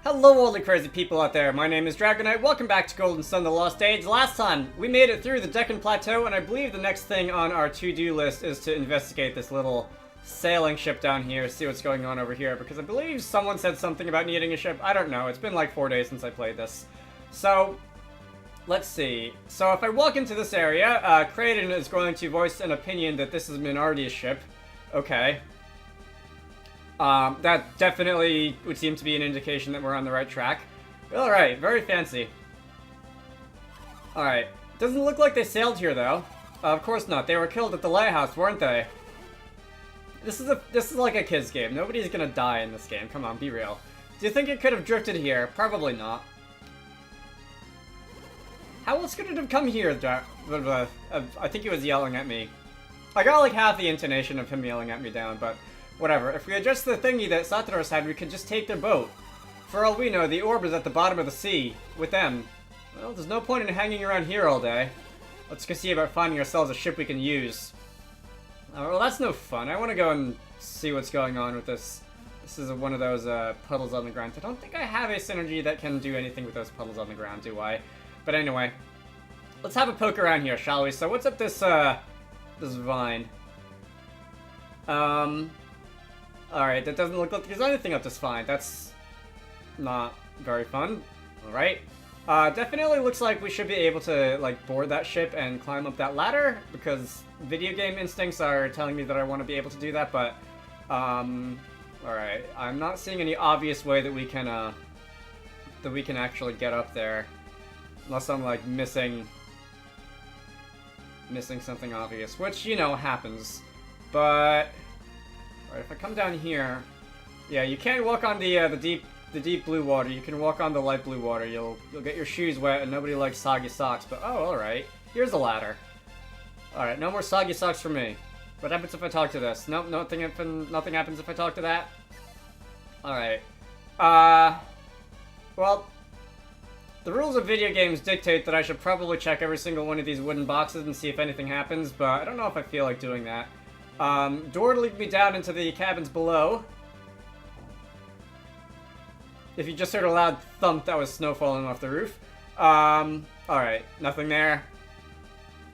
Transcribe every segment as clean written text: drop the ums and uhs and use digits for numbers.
Hello all the crazy people out there, my name is Dragonite, welcome back to Golden Sun The Lost Age. Last time, we made it through the Deccan Plateau, and I believe the next thing on our to-do list is to investigate this little sailing ship down here, see what's going on over here, because I believe someone said something about needing a ship. I don't know, it's been like 4 days since I played this. So, let's see. So if I walk into this area, Kraden is going to voice an opinion that this is Minardia's ship. Okay. That definitely would seem to be an indication that we're on the right track. Alright, very fancy. Alright. Doesn't look like they sailed here, though. Of course not. They were killed at the lighthouse, weren't they? This is like a kid's game. Nobody's gonna die in this game. Come on, be real. Do you think it could have drifted here? Probably not. How else could it have come here? I think he was yelling at me. I got like half the intonation of him yelling at me down, but whatever. If we adjust the thingy that Satoros had, we could just take their boat. For all we know, the orb is at the bottom of the sea, with them. Well, there's no point in hanging around here all day. Let's go see about finding ourselves a ship we can use. Well, that's no fun. I want to go and see what's going on with this. This is one of those puddles on the ground. I don't think I have a synergy that can do anything with those puddles on the ground, do I? But anyway, let's have a poke around here, shall we? So what's up this vine? Alright, that doesn't look like there's anything up this vine. That's not very fun. Alright. Definitely looks like we should be able to, like, board that ship and climb up that ladder, because video game instincts are telling me that I want to be able to do that, but, alright. I'm not seeing any obvious way that we can actually get up there. Unless I'm, like, missing something obvious, which, you know, happens. But alright, if I come down here, yeah, you can't walk on the deep blue water. You can walk on the light blue water. You'll get your shoes wet, and nobody likes soggy socks. But oh, all right, here's a ladder. All right, no more soggy socks for me. What happens if I talk to this? Nope, nothing happens if I talk to that. All right. Well, the rules of video games dictate that I should probably check every single one of these wooden boxes and see if anything happens, but I don't know if I feel like doing that. Door to lead me down into the cabins below. If you just heard a loud thump, that was snow falling off the roof. Alright, nothing there.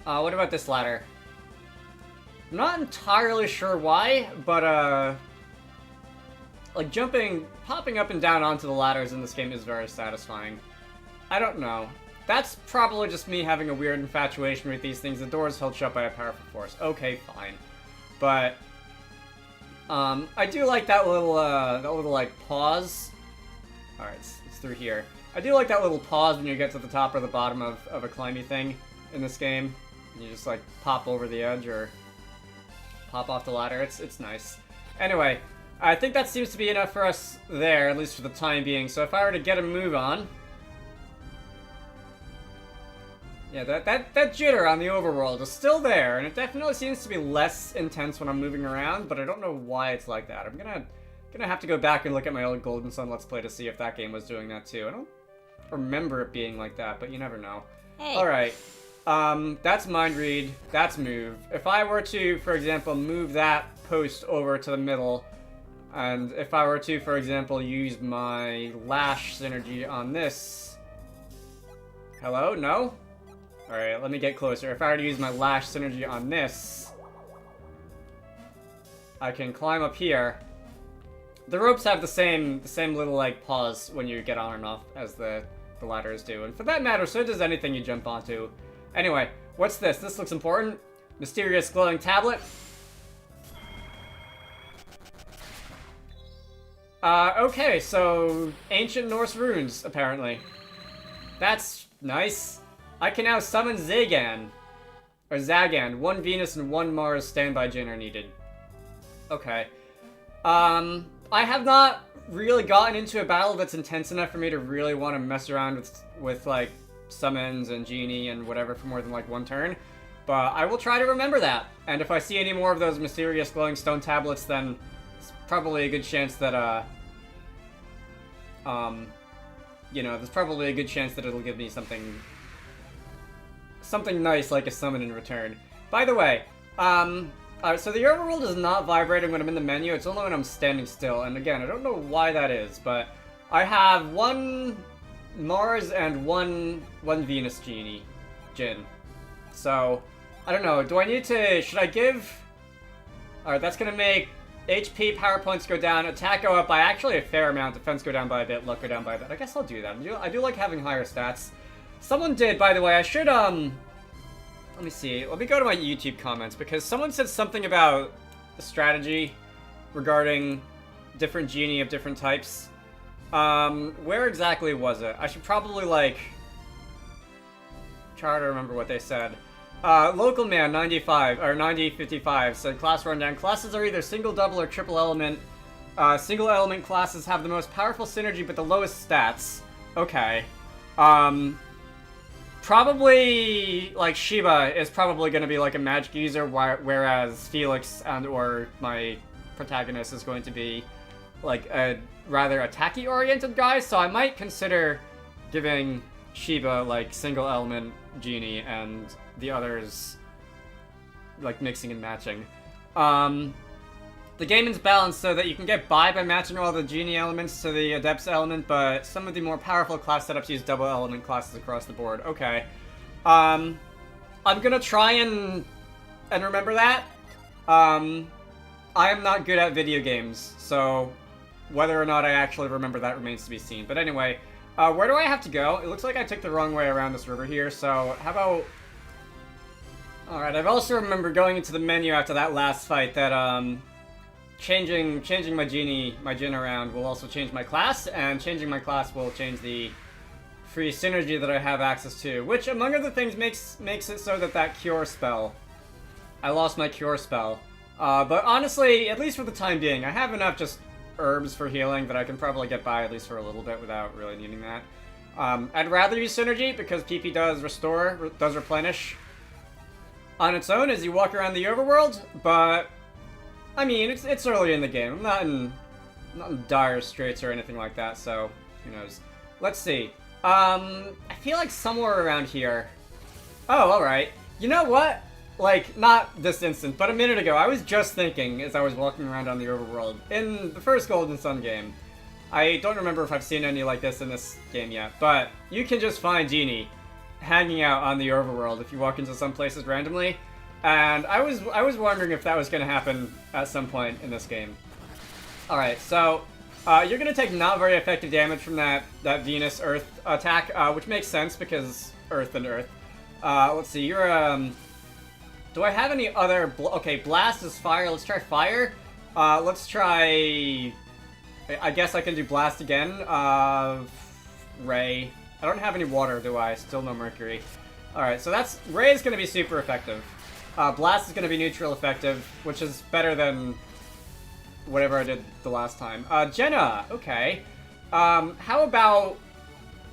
What about this ladder? I'm not entirely sure why, but, like, popping up and down onto the ladders in this game is very satisfying. I don't know. That's probably just me having a weird infatuation with these things. The door is held shut by a powerful force. Okay, fine. But, I do like that little, like, pause. Alright, it's through here. I do like that little pause when you get to the top or the bottom of a climby thing in this game. You just, like, pop over the edge or pop off the ladder. It's nice. Anyway, I think that seems to be enough for us there, at least for the time being. So if I were to get a move on... Yeah, that jitter on the overworld is still there, and it definitely seems to be less intense when I'm moving around, but I don't know why it's like that. I'm gonna have to go back and look at my old Golden Sun Let's Play to see if that game was doing that too. I don't remember it being like that, but you never know. Hey. Alright, that's mind read, that's move. If I were to, for example, move that post over to the middle, and if I were to, for example, use my lash synergy on this... Hello? No? Alright, let me get closer. If I were to use my lash synergy on this, I can climb up here. The ropes have the same little, like, pause when you get on and off as the ladders do. And for that matter, so does anything you jump onto. Anyway, what's this? This looks important. Mysterious glowing tablet. Okay, so ancient Norse runes, apparently. That's nice. I can now summon Zagan. Or Zagan. 1 Venus and 1 Mars standby gen are needed. Okay. I have not really gotten into a battle that's intense enough for me to really want to mess around with like, summons and genie and whatever for more than, like, 1 turn. But I will try to remember that. And if I see any more of those mysterious glowing stone tablets, then it's probably a good chance that, you know, there's probably a good chance that it'll give me something nice like a summon in return. By the way, so the overworld is not vibrating when I'm in the menu, it's only when I'm standing still, and again, I don't know why that is, but I have one Mars and one Venus genie, Jin. So, I don't know. Do I need to... Should I give... Alright, that's gonna make HP, power points go down, attack go up by actually a fair amount, defense go down by a bit, luck go down by a bit. I guess I'll do that. I do like having higher stats. Someone did, by the way. I should, let me see. Let me go to my YouTube comments, because someone said something about the strategy regarding different genie of different types. Where exactly was it? I should probably, like, try to remember what they said. Local Man 95 or 9055 said class rundown. Classes are either single, double, or triple element. Single element classes have the most powerful synergy but the lowest stats. Okay. Probably like Shiba is probably going to be like a magic user, whereas Felix and or my protagonist is going to be like a rather attacky oriented guy. So I might consider giving Shiba like single element genie and the others like mixing and matching. The game is balanced so that you can get by matching all the genie elements to the adepts element, but some of the more powerful class setups use double element classes across the board. Okay. I'm gonna try and remember that. I am not good at video games, so whether or not I actually remember that remains to be seen. But anyway, where do I have to go? It looks like I took the wrong way around this river here, so how about... Alright, I've also remembered going into the menu after that last fight that, changing my Jin around will also change my class, and changing my class will change the free synergy that I have access to, which, among other things, makes it so that cure spell... I lost my cure spell. But honestly, at least for the time being, I have enough just herbs for healing that I can probably get by at least for a little bit without really needing that. I'd rather use synergy because PP does restore, does replenish on its own as you walk around the overworld, but I mean, it's early in the game. I'm not in dire straits or anything like that, so who knows. Let's see. I feel like somewhere around here. Oh, alright. You know what? Like, not this instant, but a minute ago, I was just thinking as I was walking around on the overworld in the first Golden Sun game. I don't remember if I've seen any like this in this game yet, but you can just find Genie hanging out on the overworld if you walk into some places randomly. And I was wondering if that was going to happen at some point in this game. Alright, so you're going to take not very effective damage from that Venus Earth attack, which makes sense because Earth and Earth. Let's see, you're do I have any other... Okay, Blast is fire. Let's try fire. Let's try... I guess I can do Blast again. Ray. I don't have any water, do I? Still no Mercury. Alright, so that's... Ray is going to be super effective. Blast is going to be neutral effective, which is better than whatever I did the last time. Jenna! Okay. How about...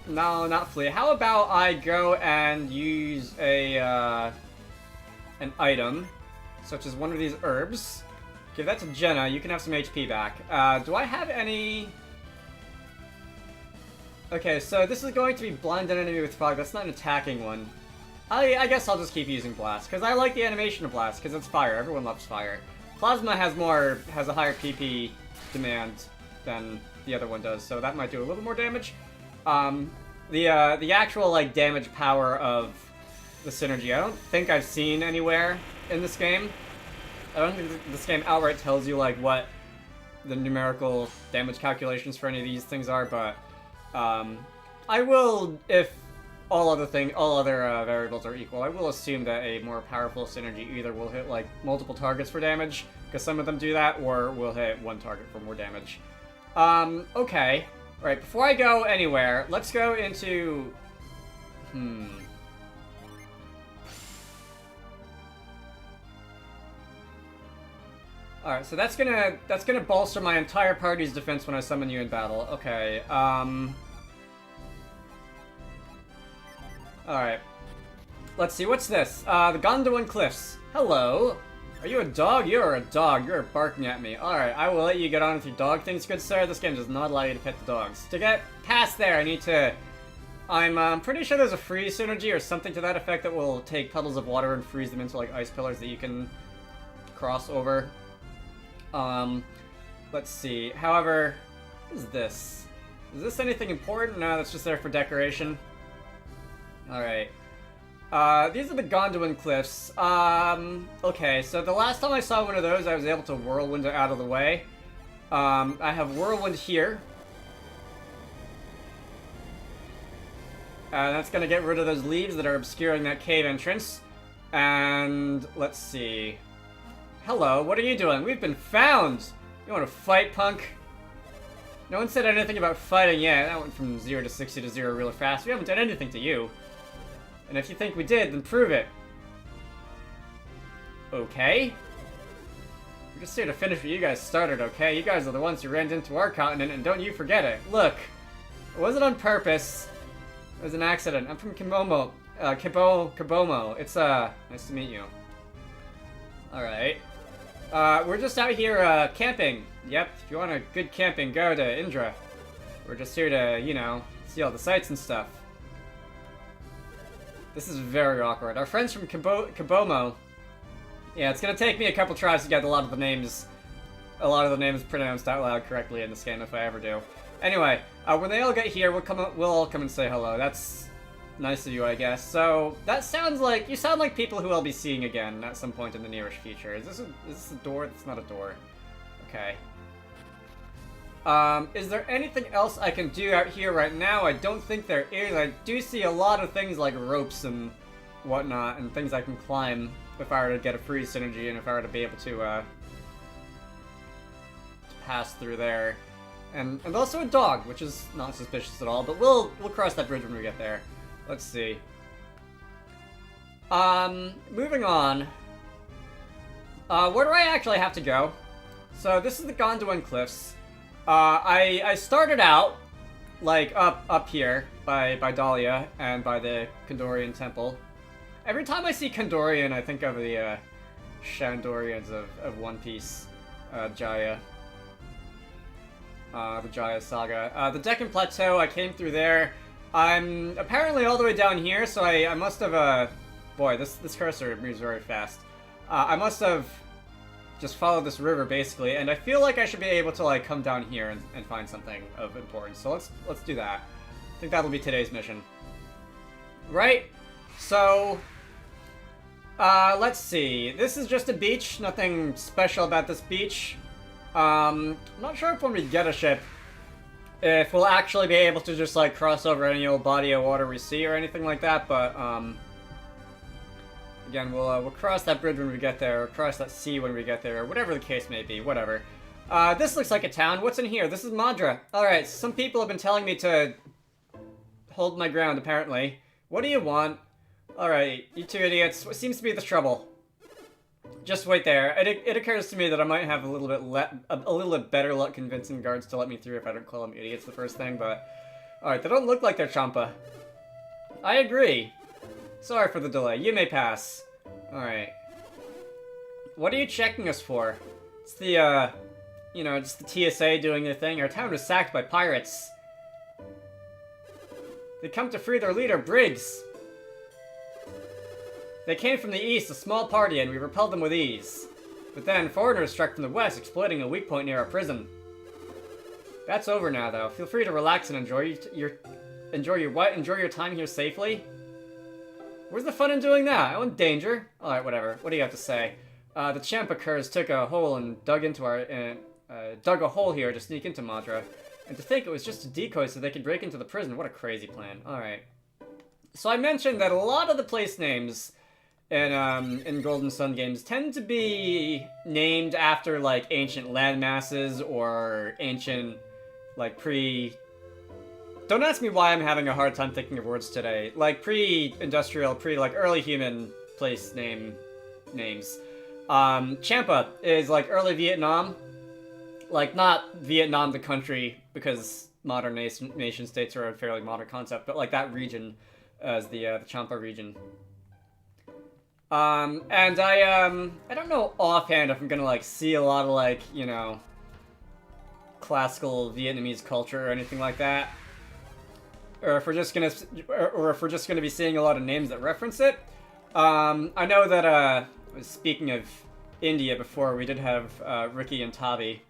No, not Flea. How about I go and use a, an item, such as one of these herbs. Give that to Jenna. You can have some HP back. Do I have any... Okay, so this is going to be blind an enemy with fog. That's not an attacking one. I guess I'll just keep using Blast, because I like the animation of Blast, because it's fire. Everyone loves fire. Plasma has a higher PP demand than the other one does, so that might do a little more damage. The actual, like, damage power of the synergy, I don't think I've seen anywhere in this game. I don't think this game outright tells you, like, what the numerical damage calculations for any of these things are, but I will, if all other variables are equal, I will assume that a more powerful synergy either will hit, like, multiple targets for damage, because some of them do that, or will hit one target for more damage. Okay. Alright, before I go anywhere, let's go into... Alright, so that's gonna bolster my entire party's defense when I summon you in battle. Okay, Alright. Let's see, what's this? The Gondolin Cliffs. Hello. Are you a dog? You're a dog. You're barking at me. Alright, I will let you get on with your dog things, good sir. This game does not allow you to pet the dogs. To get past there, I need to... I'm pretty sure there's a freeze synergy or something to that effect that will take puddles of water and freeze them into, like, ice pillars that you can cross over. Let's see. However, what is this? Is this anything important? No, that's just there for decoration. Alright. These are the Gondolin Cliffs. Okay, so the last time I saw one of those, I was able to whirlwind it out of the way. I have whirlwind here. That's gonna get rid of those leaves that are obscuring that cave entrance. And let's see. Hello, what are you doing? We've been found! You wanna fight, punk? No one said anything about fighting yet. That went from 0 to 60 to 0 real fast. We haven't done anything to you. And if you think we did, then prove it. Okay. We're just here to finish what you guys started, okay? You guys are the ones who ran into our continent, and don't you forget it. Look, it wasn't on purpose. It was an accident. I'm from Kibomo. Kibomo. It's, nice to meet you. Alright. We're just out here, camping. Yep, if you want a good camping, go to Indra. We're just here to, you know, see all the sights and stuff. This is very awkward. Our friends from Kibomo. Yeah, it's gonna take me a couple tries to get a lot of the names pronounced out loud correctly in this game if I ever do. Anyway, when they all get here, we'll all come and say hello. That's nice of you, I guess. So that sounds like you sound like people who I'll be seeing again at some point in the nearest future. Is this a door? It's not a door. Okay. Is there anything else I can do out here right now? I don't think there is. I do see a lot of things like ropes and whatnot, and things I can climb if I were to get a free synergy, and if I were to be able to pass through there. And also a dog, which is not suspicious at all, but we'll cross that bridge when we get there. Let's see. Moving on. Where do I actually have to go? So this is the Gondolin Cliffs. I started out, like, up here by Dahlia and by the Kandorian Temple. Every time I see Kandorian, I think of the Shandorians of One Piece, Jaya. The Jaya Saga. The Deccan Plateau, I came through there. I'm apparently all the way down here, so I must have, boy, this cursor moves very fast. I must have just followed this river, basically, and I feel like I should be able to, like, come down here and find something of importance. So let's do that. I think that'll be today's mission. Right? So, let's see. This is just a beach. Nothing special about this beach. I'm not sure if when we get a ship, if we'll actually be able to just, like, cross over any old body of water we see or anything like that, but, again, we'll cross that bridge when we get there, or cross that sea when we get there, or whatever the case may be, whatever. This looks like a town. What's in here? This is Madra. Alright, some people have been telling me to hold my ground, apparently. What do you want? Alright, you two idiots. What seems to be the trouble? Just wait there. It occurs to me that I might have a little bit better luck convincing guards to let me through if I don't call them idiots the first thing, but... Alright, they don't look like they're Champa. I agree. Sorry for the delay. You may pass. Alright. What are you checking us for? It's the, you know, just the TSA doing their thing. Our town was sacked by pirates. They come to free their leader, Briggs. They came from the east, a small party, and we repelled them with ease. But then, foreigners struck from the west, exploiting a weak point near our prison. That's over now, though. Feel free to relax and enjoy your time here safely. Where's the fun in doing that? I'm in danger. Alright, whatever. What do you have to say? The Champa curs took a hole and dug a hole here to sneak into Madra. And to think it was just a decoy so they could break into the prison. What a crazy plan. Alright. So I mentioned that a lot of the place names in Golden Sun games tend to be named after, like, ancient landmasses or ancient, like, Don't ask me why I'm having a hard time thinking of words today. Like, pre-industrial, like, early human place names. Champa is, like, early Vietnam. Like, not Vietnam the country, because modern nation states are a fairly modern concept, but, like, that region as the Champa region. And I don't know offhand if I'm gonna, like, see a lot of, like, you know, classical Vietnamese culture or anything like that. Or if we're just gonna be seeing a lot of names that reference it. I know that, speaking of India before, we did have, Ricky and Tavi.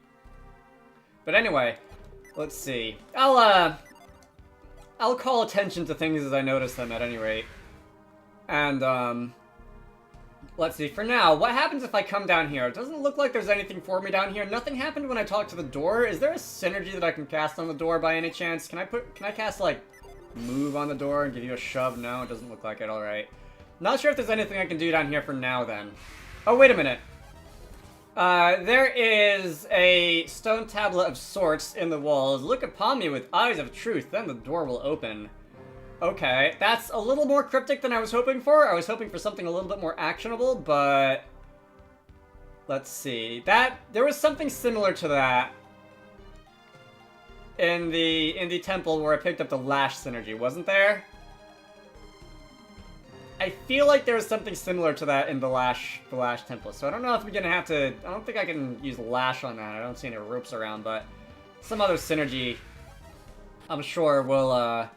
But anyway, Let's see. I'll call attention to things as I notice them at any rate. And, let's see. For now, what happens if I come down here? It doesn't look like there's anything for me down here. Nothing happened when I talked to the door. Is there a synergy that I can cast on the door by any chance? Can I cast, like, move on the door and give you a shove? No, it doesn't look like it. Alright. Not sure if there's anything I can do down here for now, then. Oh, wait a minute. There is a stone tablet of sorts in the walls. Look upon me with eyes of truth, then the door will open. Okay, that's a little more cryptic than I was hoping for. I was hoping for something a little bit more actionable, but... Let's see. There was something similar to that in the temple where I picked up the Lash synergy, wasn't there? I feel like there was something similar to that in the Lash temple, so I don't know if we're gonna have to... I don't think I can use Lash on that. I don't see any ropes around, but some other synergy, I'm sure, will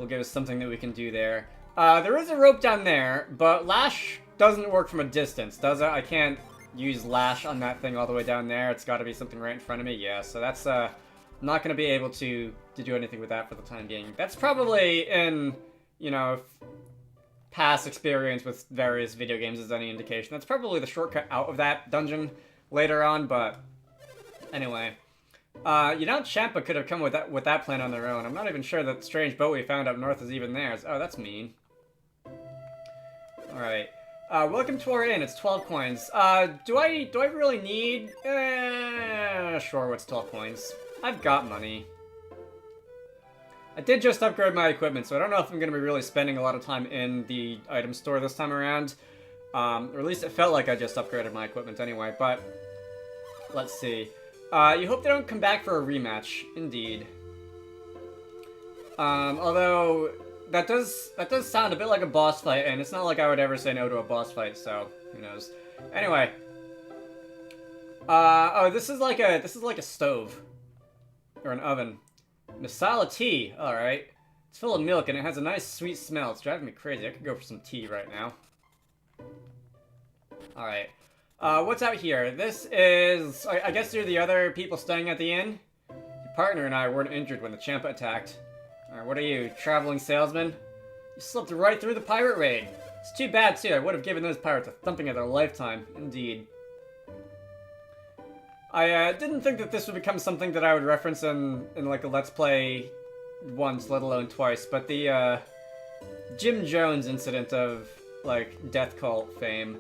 give us something that we can do there. There is a rope down there, but Lash doesn't work from a distance, does it? I can't use Lash on that thing all the way down there. It's got to be something right in front of me. Yeah, so that's not going to be able to do anything with that for the time being. That's probably in, you know, past experience with various video games is any indication. That's probably the shortcut out of that dungeon later on, but anyway. You know, Champa could have come with that plan on their own. I'm not even sure that strange boat we found up north is even theirs. Oh, that's mean. Alright. Welcome to our inn. It's 12 coins. Do I really need... sure, what's 12 coins? I've got money. I did just upgrade my equipment, so I don't know if I'm going to be really spending a lot of time in the item store this time around. Or at least it felt like I just upgraded my equipment anyway, but... Let's see. You hope they don't come back for a rematch. Indeed. Although, that does sound a bit like a boss fight, and it's not like I would ever say no to a boss fight, so who knows. Anyway. Oh, this is like a stove. Or an oven. Masala tea. Alright. It's full of milk, and it has a nice sweet smell. It's driving me crazy. I could go for some tea right now. Alright. What's out here? This is... I guess you're the other people staying at the inn? Your partner and I weren't injured when the Champa attacked. Alright, what are you, traveling salesman? You slipped right through the pirate raid. It's too bad, too. I would have given those pirates a thumping of their lifetime. Indeed. I didn't think that this would become something that I would reference in like, a Let's Play once, let alone twice, but the, Jim Jones incident of, like, death cult fame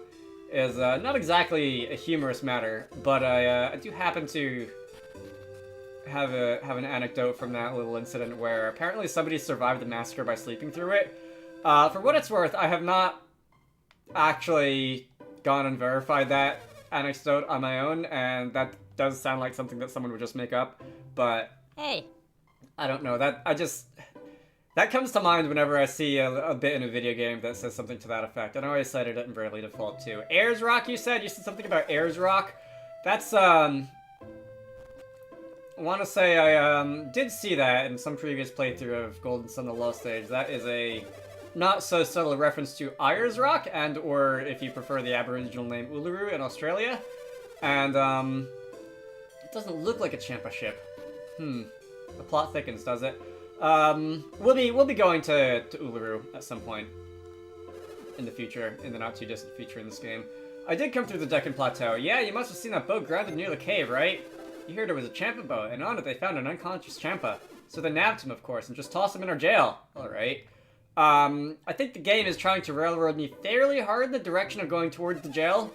is not exactly a humorous matter, but I do happen to have an anecdote from that little incident where apparently somebody survived the massacre by sleeping through it. For what it's worth, I have not actually gone and verified that anecdote on my own, and that does sound like something that someone would just make up, but hey, I don't know, that comes to mind whenever I see a bit in a video game that says something to that effect. I know I cited it in Bravely Default too. Ayers Rock, you said? You said something about Ayers Rock? That's, I want to say I, did see that in some previous playthrough of Golden Sun The Lost Age. That is a not so subtle reference to Ayers Rock, and, or if you prefer the Aboriginal name Uluru in Australia. And, it doesn't look like a Champa ship. The plot thickens, does it? We'll be going to Uluru at some point in the future, in the not too distant future in this game. I did come through the Deccan Plateau. Yeah, you must have seen that boat grounded near the cave, right? You heard it was a Champa boat, and on it they found an unconscious Champa. So they nabbed him, of course, and just tossed him in our jail. Alright. I think the game is trying to railroad me fairly hard in the direction of going towards the jail.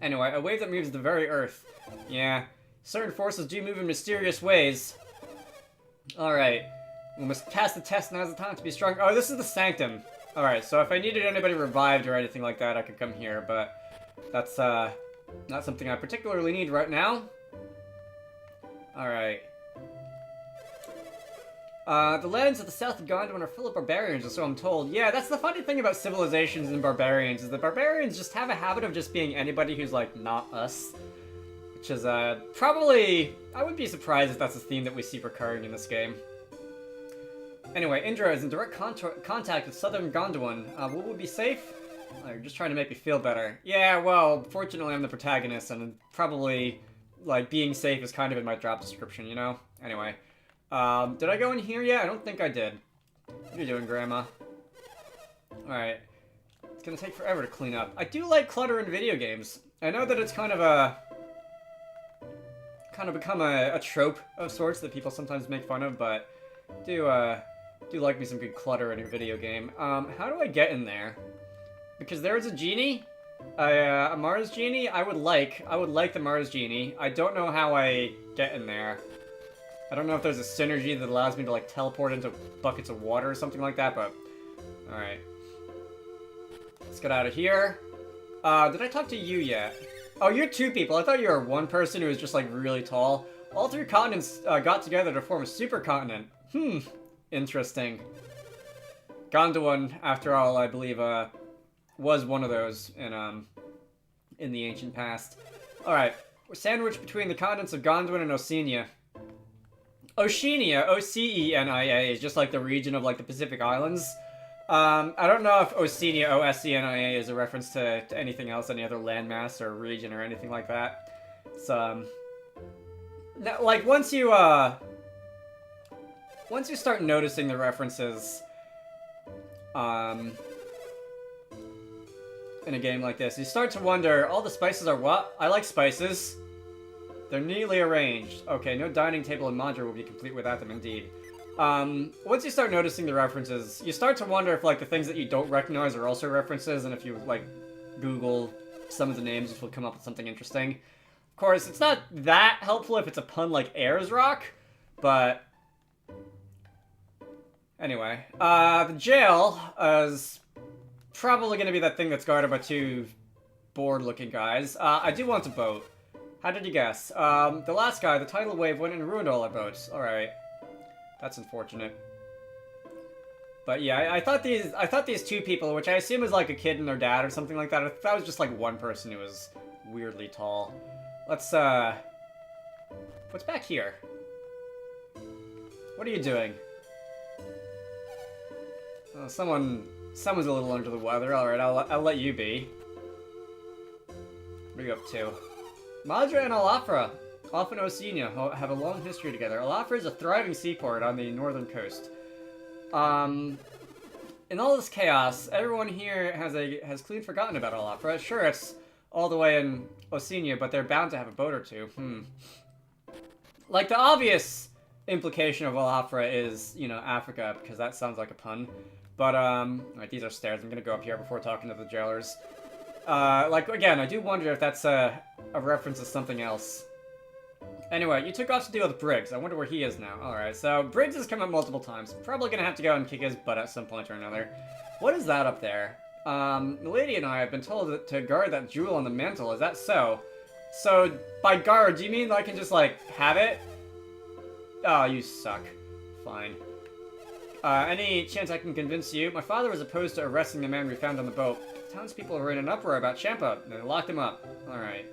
Anyway, a wave that moves the very earth. Yeah, certain forces do move in mysterious ways. Alright. We must pass the test, now's the time to be strong. Oh, this is the Sanctum. Alright, so if I needed anybody revived or anything like that, I could come here, but that's, not something I particularly need right now. Alright. The lands of the south of Gondwan are full of barbarians, or so I'm told. Yeah, that's the funny thing about civilizations and barbarians, is that barbarians just have a habit of just being anybody who's, like, not us. Which is, probably... I wouldn't be surprised if that's a theme that we see recurring in this game. Anyway, Indra is in direct contact with southern Gondwan. Will we be safe? Oh, you're just trying to make me feel better. Yeah, well, fortunately I'm the protagonist, and probably, like, being safe is kind of in my job description, you know? Anyway. Did I go in here yet? I don't think I did. What are you doing, Grandma? Alright. It's gonna take forever to clean up. I do like clutter in video games. I know that it's kind of become a trope of sorts that people sometimes make fun of, but do like me some good clutter in a video game. How do I get in there? Because there is a genie, a Mars genie. I would like the Mars genie. I don't know how I get in there. I don't know if there's a synergy that allows me to like teleport into buckets of water or something like that, but all right. Let's get out of here. Did I talk to you yet? Oh, you're two people. I thought you were one person who was just like really tall. All three continents got together to form a supercontinent. Interesting. Gondwan, after all, I believe, was one of those in the ancient past. All right, we're sandwiched between the continents of Gondwan and Oceania. Oceania, O-C-E-N-I-A, is just like the region of like the Pacific Islands. I don't know if Oceania, O-S-C-N-I-A, is a reference to anything else, any other landmass or region or anything like that. It's like once you start noticing the references, in a game like this, you start to wonder, all the spices are what? I like spices. They're neatly arranged. Okay, no dining table and module will be complete without them, indeed. Once you start noticing the references, you start to wonder if, like, the things that you don't recognize are also references, and if you, like, Google some of the names, if you'll come up with something interesting. Of course, it's not that helpful if it's a pun like Ayers Rock, but... Anyway, the jail is probably going to be that thing that's guarded by two bored-looking guys. I do want a boat. How did you guess? The last guy, the tidal wave, went and ruined all our boats. Alright. That's unfortunate. But yeah, I thought these two people, which I assume is like a kid and their dad or something like that, I thought it was just like one person who was weirdly tall. Let's, what's back here? What are you doing? Someone's a little under the weather. Alright, I'll let you be. What are you up to? Madra and Alafra, off in Oceania, have a long history together. Alafra is a thriving seaport on the northern coast. In all this chaos, everyone here has clean forgotten about Alafra. Sure, it's all the way in Oceania, but they're bound to have a boat or two. Like, the obvious implication of Alafra is, you know, Africa, because that sounds like a pun. But, alright, these are stairs. I'm gonna go up here before talking to the jailers. Like, again, I do wonder if that's a reference to something else. Anyway, you took off to deal with Briggs. I wonder where he is now. Alright, so Briggs has come up multiple times. Probably gonna have to go and kick his butt at some point or another. What is that up there? The lady and I have been told to guard that jewel on the mantle. Is that so? So, by guard, do you mean I can just, like, have it? Oh, you suck. Fine. Any chance I can convince you? My father was opposed to arresting the man we found on the boat. Townspeople were in an uproar about Champa, and they locked him up. Alright.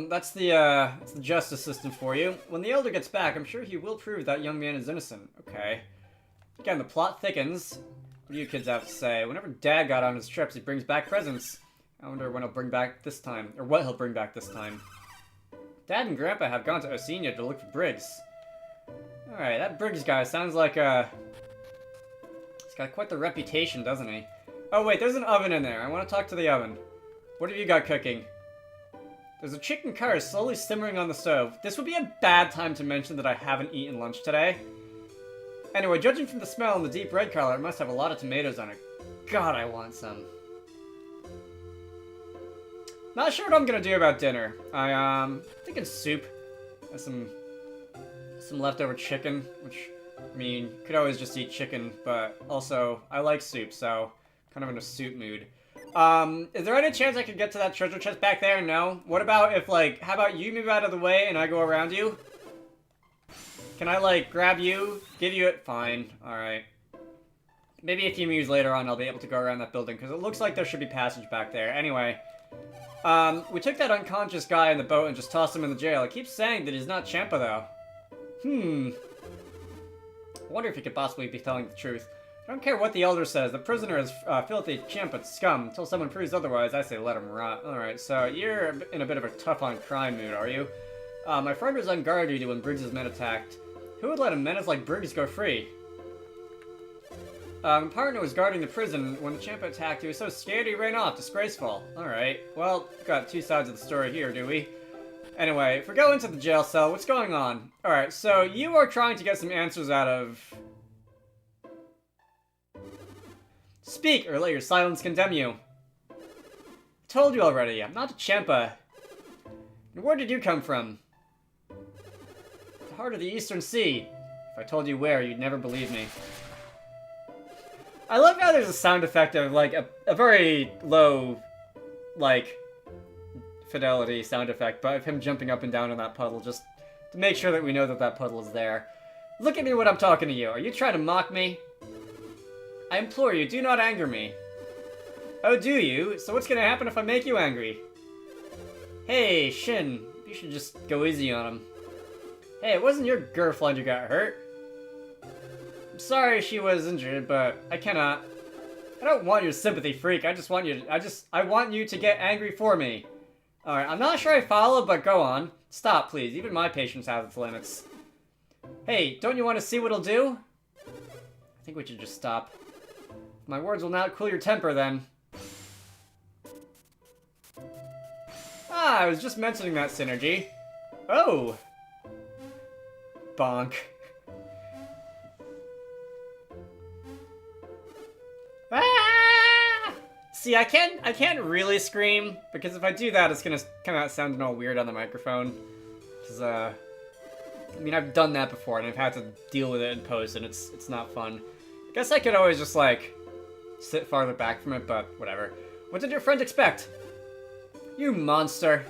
That's the justice system for you. When the Elder gets back, I'm sure he will prove that young man is innocent. Okay. Again, the plot thickens. What do you kids have to say? Whenever Dad got on his trips, he brings back presents. I wonder when he'll bring back this time, or what he'll bring back this time. Dad and Grandpa have gone to Oceania to look for Briggs. Alright, that Briggs guy sounds like he's got quite the reputation, doesn't he? Oh wait, there's an oven in there. I want to talk to the oven. What have you got cooking? There's a chicken curry slowly simmering on the stove. This would be a bad time to mention that I haven't eaten lunch today. Anyway, judging from the smell and the deep red color, it must have a lot of tomatoes on it. God, I want some. Not sure what I'm gonna do about dinner. I'm thinking soup. There's some leftover chicken, which, I mean, could always just eat chicken, but also, I like soup, so kind of in a soup mood. Is there any chance I could get to that treasure chest back there? No? What about if, like, how about you move out of the way and I go around you? Can I, like, grab you, give you it? Fine. Alright. Maybe a few moves later on I'll be able to go around that building, because it looks like there should be passage back there. Anyway. We took that unconscious guy in the boat and just tossed him in the jail. It keeps saying that he's not Champa, though. I wonder if he could possibly be telling the truth. I don't care what the Elder says. The prisoner is filthy Champa scum. Until someone proves otherwise, I say let him rot. Alright, so you're in a bit of a tough-on-crime mood, are you? My friend was on guard duty when Briggs' men attacked. Who would let a menace like Briggs go free? My partner was guarding the prison. When the champ attacked, he was so scared he ran off. Disgraceful. Alright, well, got two sides of the story here, do we? Anyway, if we go into the jail cell, what's going on? Alright, so you are trying to get some answers out of... Speak, or let your silence condemn you. I told you already, I'm not a Champa. And where did you come from? The heart of the Eastern Sea. If I told you where, you'd never believe me. I love how there's a sound effect of, like, a very low, like, fidelity sound effect, but of him jumping up and down in that puddle, just to make sure that we know that that puddle is there. Look at me when I'm talking to you. Are you trying to mock me? I implore you, do not anger me. Oh, do you? So what's gonna happen if I make you angry? Hey, Shin, you should just go easy on him. Hey, it wasn't your girlfriend who got hurt. I'm sorry she was injured, but I cannot. I don't want your sympathy, freak. I just want you to, I want you to get angry for me. Alright, I'm not sure I follow, but go on. Stop, please. Even my patience has its limits. Hey, don't you want to see what it'll do? I think we should just stop. My words will not cool your temper, then. Ah, I was just mentioning that synergy. Oh! Bonk. Ah! See, I can't really scream, because if I do that, it's gonna come out sounding all weird on the microphone. Because, I mean, I've done that before, and I've had to deal with it in post, and it's not fun. I guess I could always just, like, sit farther back from it, but whatever. What did your friend expect? You monster.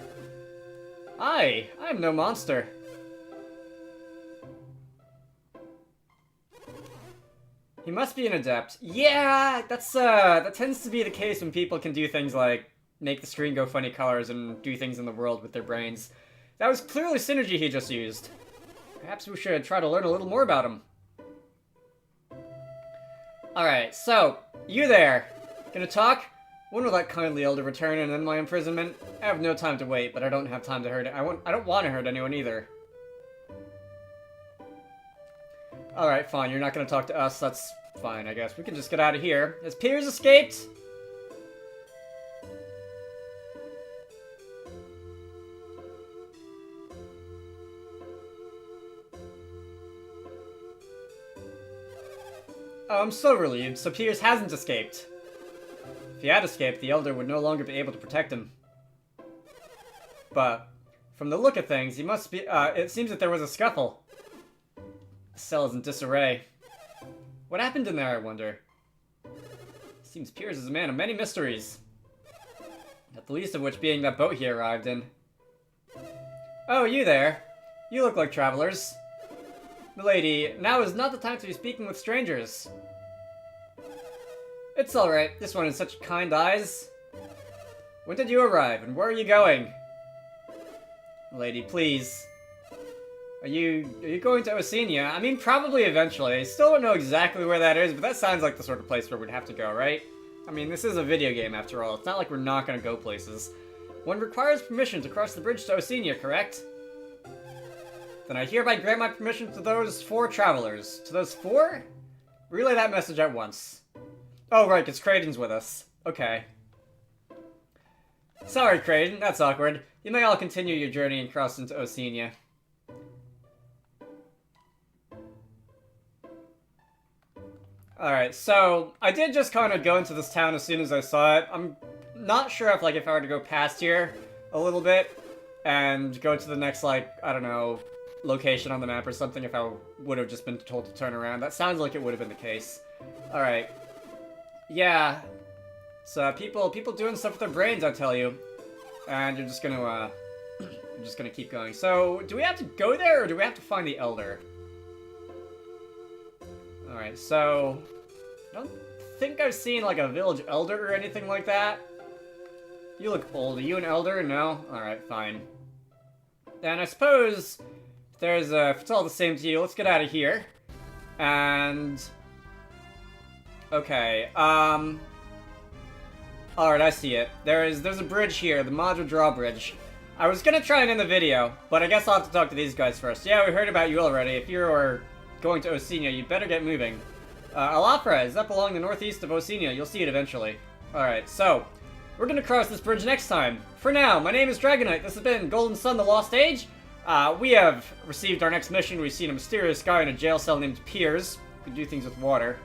I'm no monster. He must be an adept. Yeah, that tends to be the case when people can do things like make the screen go funny colors and do things in the world with their brains. That was clearly synergy he just used. Perhaps we should try to learn a little more about him. Alright, so, you there. Gonna talk? When will that kindly elder return and end my imprisonment? I have no time to wait, but I don't have time to hurt it. I don't want to hurt anyone either. Alright, fine, you're not gonna talk to us, that's fine, I guess. We can just get out of here. Has Piers escaped? Oh, I'm so relieved. So Piers hasn't escaped. If he had escaped, the Elder would no longer be able to protect him. But, from the look of things, he must be, it seems that there was a scuffle. The cell is in disarray. What happened in there, I wonder? Seems Piers is a man of many mysteries. Not the least of which being that boat he arrived in. Oh, you there. You look like travelers. Milady, now is not the time to be speaking with strangers. It's alright, this one has such kind eyes. When did you arrive, and where are you going? Milady, please. Are you going to Oceania? I mean, probably eventually. I still don't know exactly where that is, but that sounds like the sort of place where we'd have to go, right? I mean, this is a video game after all. It's not like we're not gonna go places. One requires permission to cross the bridge to Oceania, correct? Then I hereby grant my permission to those 4 travelers. To those 4? Relay that message at once. Oh, right, because Kraden's with us. Okay. Sorry, Kraden, that's awkward. You may all continue your journey and cross into Oceania. Alright, so I did just kind of go into this town as soon as I saw it. I'm not sure if I were to go past here a little bit and go to the next, like, I don't know, location on the map or something if I would have just been told to turn around. That sounds like it would have been the case. Alright. Yeah. So people doing stuff with their brains, I tell you. And you're just gonna, keep going. So, do we have to go there, or do we have to find the Elder? Alright, so... I don't think I've seen, like, a village Elder or anything like that. You look old. Are you an Elder? No? Alright, fine. Then I suppose... if it's all the same to you, let's get out of here. And... okay, alright, I see it. There's a bridge here, the Madra Drawbridge. I was gonna try and end the video, but I guess I'll have to talk to these guys first. Yeah, we heard about you already. If you're going to Oceania, you better get moving. Alapra, is that belong to northeast of Oceania? You'll see it eventually. Alright, so, we're gonna cross this bridge next time. For now, my name is Dragonite. This has been Golden Sun, the Lost Age. We have received our next mission. We've seen a mysterious guy in a jail cell named Piers, who can do things with water.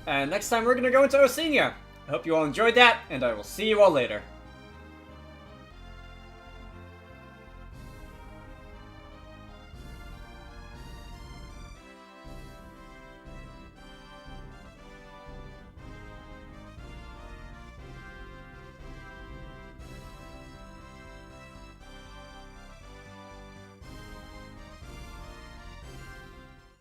And next time we're gonna go into Oceania. I hope you all enjoyed that, and I will see you all later.